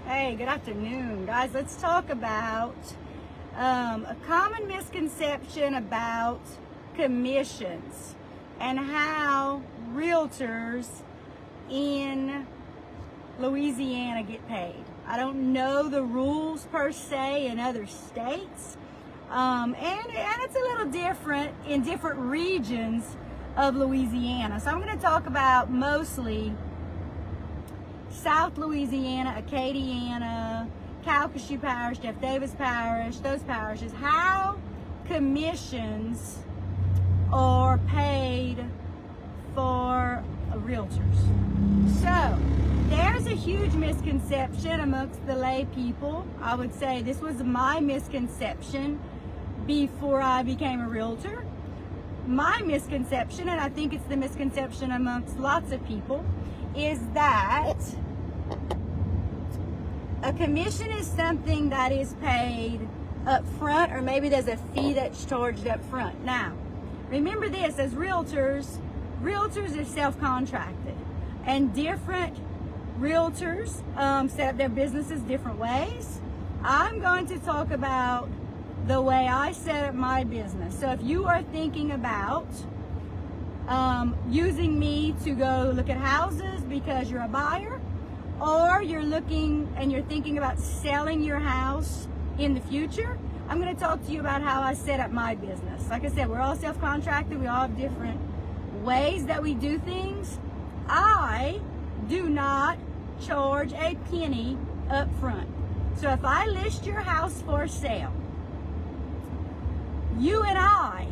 Hey, good afternoon, guys. Let's talk about a common misconception about commissions and how realtors in Louisiana get paid. I don't know the rules per se in other states, and it's a little different in different regions of Louisiana. So I'm going to talk about mostly South Louisiana, Acadiana, Calcasieu Parish, Jeff Davis Parish, those parishes, how commissions are paid for realtors. So there's a huge misconception amongst the lay people. I would say this was my misconception before I became a realtor. My misconception, and I think it's the misconception amongst lots of people, is that a commission is something that is paid up front, or maybe there's a fee that's charged up front. Now, remember this, as realtors are self-contracted, and different realtors set up their businesses different ways. I'm going to talk about the way I set up my business. So if you are thinking about using me to go look at houses because you're a buyer, or you're looking and you're thinking about selling your house in the future, I'm going to talk to you about how I set up my business. Like I said, we're all self-contracted. We all have different ways that we do things. I do not charge a penny up front. So if I list your house for sale, you and I,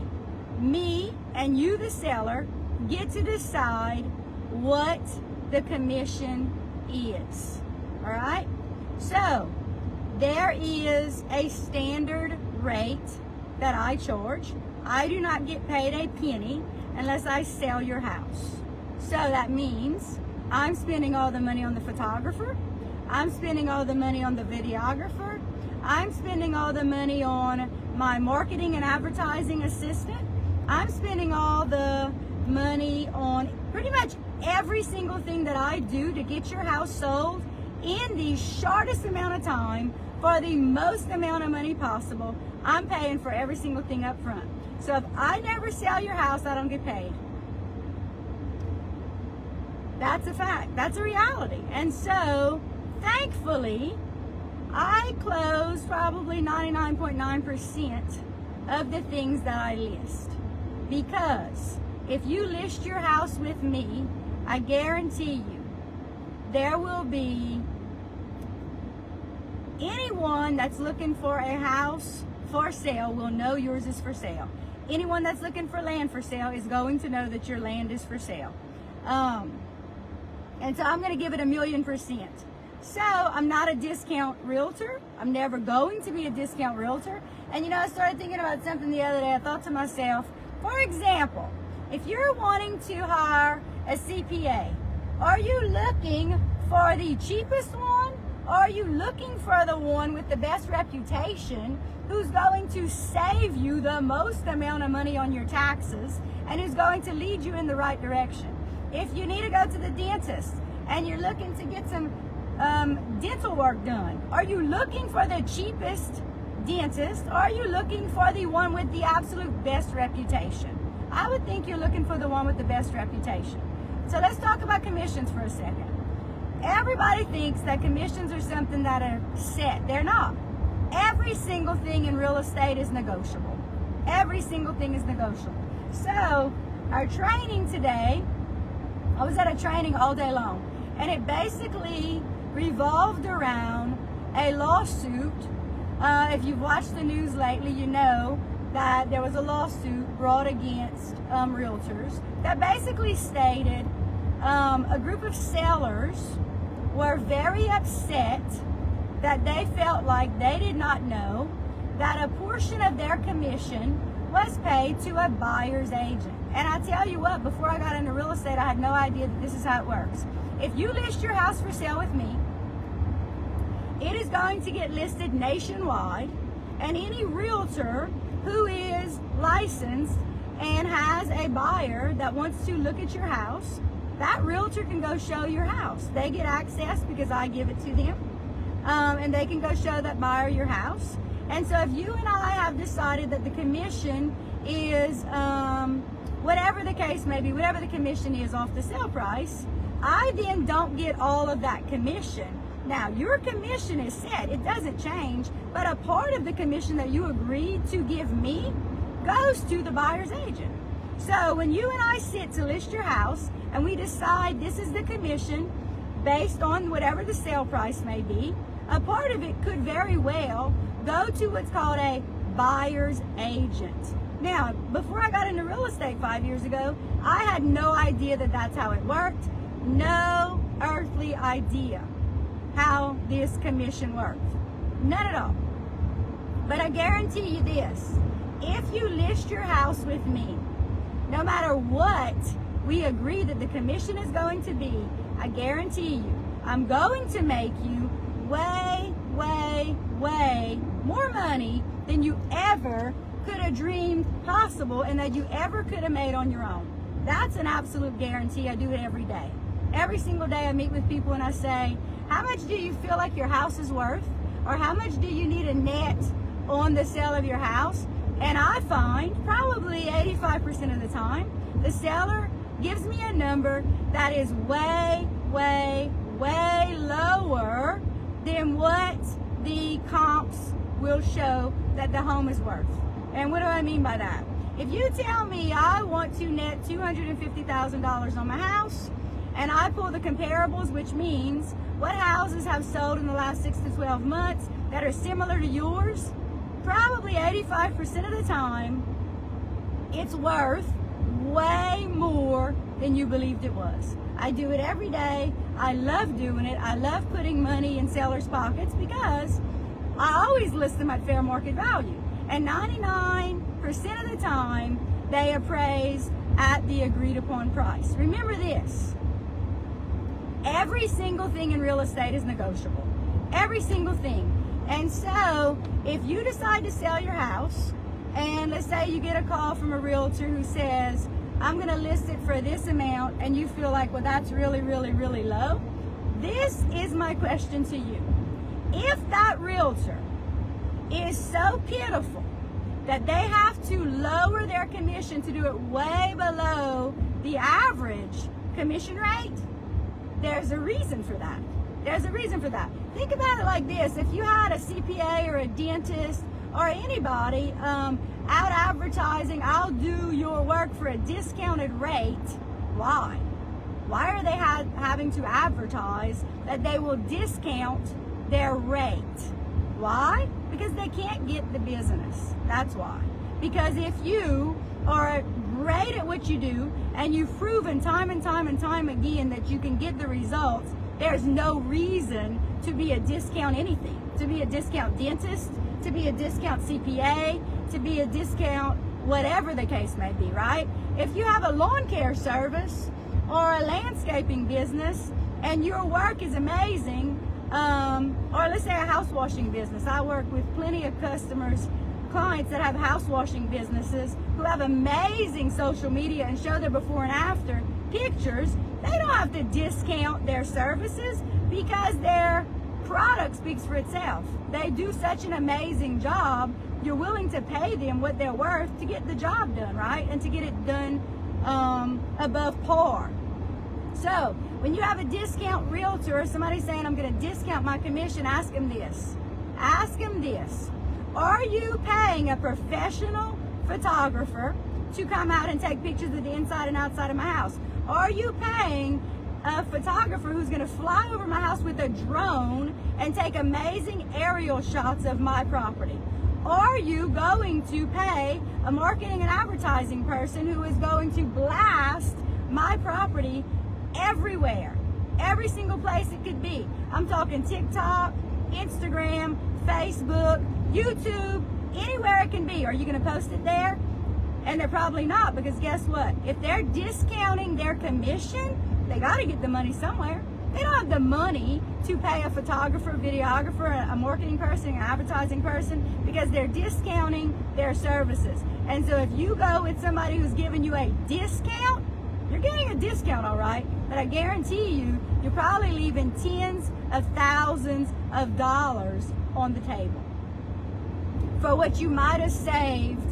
me and you the seller, get to decide what the commission is. All right? So there is a standard rate that I charge. I do not get paid a penny unless I sell your house. So that means I'm spending all the money on the photographer. I'm spending all the money on the videographer. I'm spending all the money on my marketing and advertising assistant. I'm spending all the money on pretty much every single thing that I do to get your house sold in the shortest amount of time for the most amount of money possible. I'm paying for every single thing up front. So if I never sell your house, I don't get paid. That's a fact. That's a reality. And so, thankfully, I close probably 99.9% of the things that I list. Because if you list your house with me, I guarantee you there will be anyone that's looking for a house for sale will know yours is for sale. Anyone that's looking for land for sale is going to know that your land is for sale. And so I'm going to give it 1,000,000%. So I'm not a discount realtor. I'm never going to be a discount realtor. And you know, I started thinking about something the other day. I thought to myself, for example, if you're wanting to hire a CPA, are you looking for the cheapest one? Or are you looking for the one with the best reputation, who's going to save you the most amount of money on your taxes and who's going to lead you in the right direction? If you need to go to the dentist and you're looking to get some dental work done, are you looking for the cheapest dentist, or are you looking for the one with the absolute best reputation? I would think you're looking for the one with the best reputation. So let's talk about commissions for a second. Everybody thinks that commissions are something that are set. They're not. Every single thing in real estate is negotiable. Every single thing is negotiable. So our training today, I was at a training all day long, and it basically revolved around a lawsuit. If you've watched the news lately, you know that there was a lawsuit brought against realtors that basically stated a group of sellers were very upset that they felt like they did not know that a portion of their commission was paid to a buyer's agent. And I tell you what, before I got into real estate, I had no idea that this is how it works. If you list your house for sale with me, it is going to get listed nationwide, and any realtor who is licensed and has a buyer that wants to look at your house, that realtor can go show your house. They get access because I give it to them. and they can go show that buyer your house. And so if you and I have decided that the commission is, whatever the case may be, whatever the commission is off the sale price, I then don't get all of that commission. Now, your commission is set, it doesn't change, but a part of the commission that you agreed to give me goes to the buyer's agent. So when you and I sit to list your house and we decide this is the commission based on whatever the sale price may be, a part of it could very well go to what's called a buyer's agent. Now, before I got into real estate 5 years ago, I had no idea that that's how it worked. No earthly idea how this commission worked. None at all. But I guarantee you this, if you list your house with me, no matter what we agree that the commission is going to be, I guarantee you, I'm going to make you way, way, way more money than you ever could have dreamed possible and that you ever could have made on your own. That's an absolute guarantee. I do it every day. Every single day I meet with people and I say, how much do you feel like your house is worth? Or how much do you need a net on the sale of your house? And I find probably 85% of the time, the seller gives me a number that is way, way, way lower than what the comps will show that the home is worth. And what do I mean by that? If you tell me I want to net $250,000 on my house, and I pull the comparables, which means what houses have sold in the last 6 to 12 months that are similar to yours, probably 85% of the time, it's worth way more than you believed it was. I do it every day. I love doing it. I love putting money in sellers' pockets because I always list them at fair market value. And 99% of the time, they appraise at the agreed upon price. Remember this. Every single thing in real estate is negotiable. Every single thing. And so, if you decide to sell your house, and let's say you get a call from a realtor who says, I'm going to list it for this amount, and you feel like, well, that's really, really, really low. This is my question to you. If that realtor is so pitiful that they have to lower their commission to do it way below the average commission rate, there's a reason for that. There's a reason for that. Think about it like this. If you had a CPA or a dentist or anybody out advertising, I'll do your work for a discounted rate, why? Why are they having to advertise that they will discount their rate? Why? Because they can't get the business. That's why. Because if you are great at what you do and you've proven time and time and time again that you can get the results, there's no reason to be a discount anything. To be a discount dentist, to be a discount CPA, to be a discount whatever the case may be, right? If you have a lawn care service or a landscaping business and your work is amazing, or let's say a house washing business. I work with plenty of clients that have house washing businesses who have amazing social media and show their before and after pictures. They don't have to discount their services because their product speaks for itself. They do such an amazing job, you're willing to pay them what they're worth to get the job done, right? And to get it done above par. So when you have a discount realtor or somebody saying, I'm going to discount my commission, ask them this. Ask them this. Are you paying a professional photographer to come out and take pictures of the inside and outside of my house? Are you paying a photographer who's going to fly over my house with a drone and take amazing aerial shots of my property? Are you going to pay a marketing and advertising person who is going to blast my property everywhere, every single place it could be? I'm talking TikTok, Instagram, Facebook, YouTube, anywhere it can be. Are you going to post it there? And they're probably not, because guess what? If they're discounting their commission, they got to get the money somewhere. They don't have the money to pay a photographer, videographer, a marketing person, an advertising person, because they're discounting their services. And so if you go with somebody who's giving you a discount, You're getting a discount, all right, but I guarantee you, you're probably leaving tens of thousands of dollars on the table for what you might have saved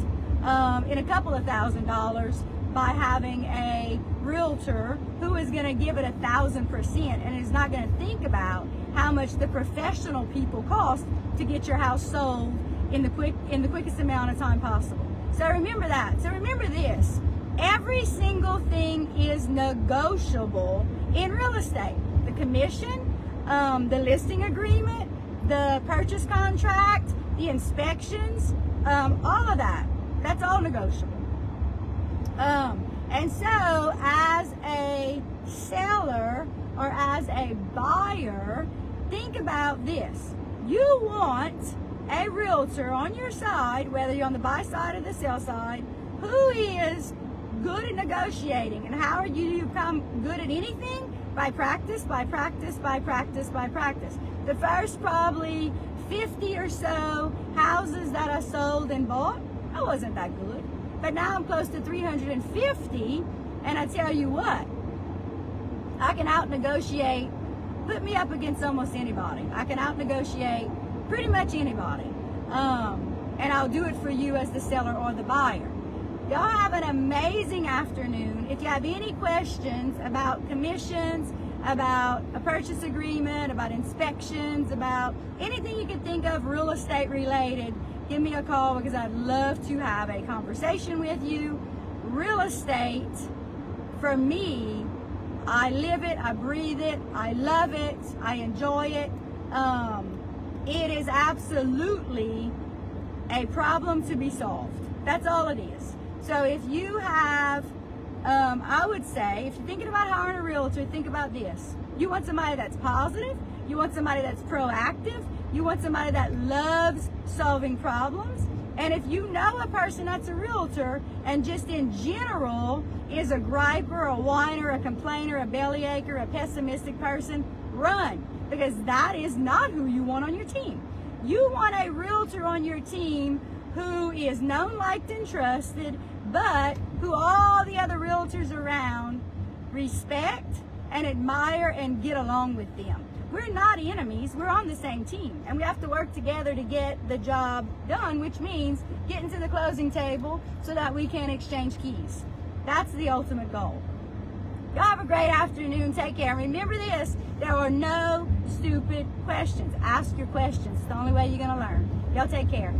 in a couple of $1,000s by having a realtor who is going to give it 1,000% and is not going to think about how much the professional people cost to get your house sold in the quickest amount of time possible. So remember that. So remember this. Every single thing is negotiable in real estate. The commission, the listing agreement, the purchase contract, the inspections, all of that. That's all negotiable. And so as a seller or as a buyer, think about this. You want a realtor on your side, whether you're on the buy side or the sell side, who is good at negotiating. And how are you to become good at anything? By practice, by practice, by practice, by practice. The first probably 50 or so houses that I sold and bought, I wasn't that good. But now I'm close to 350, and I tell you what, I can out-negotiate, put me up against almost anybody. I can out-negotiate pretty much anybody. And I'll do it for you as the seller or the buyer. Y'all have an amazing afternoon. If you have any questions about commissions, about a purchase agreement, about inspections, about anything you can think of real estate related, give me a call because I'd love to have a conversation with you. Real estate, for me, I live it, I breathe it, I love it, I enjoy it. It is absolutely a problem to be solved. That's all it is. So if you have, I would say, if you're thinking about hiring a realtor, think about this. You want somebody that's positive. You want somebody that's proactive. You want somebody that loves solving problems. And if you know a person that's a realtor and just in general is a griper, a whiner, a complainer, a bellyacher, a pessimistic person, run. Because that is not who you want on your team. You want a realtor on your team who is known, liked, and trusted, but who all the other realtors around respect and admire and get along with them. We're not enemies, we're on the same team, and we have to work together to get the job done, which means getting to the closing table so that we can exchange keys. That's the ultimate goal. Y'all have a great afternoon. Take care. Remember this, there are no stupid questions. Ask your questions. It's the only way you're going to learn. Y'all take care.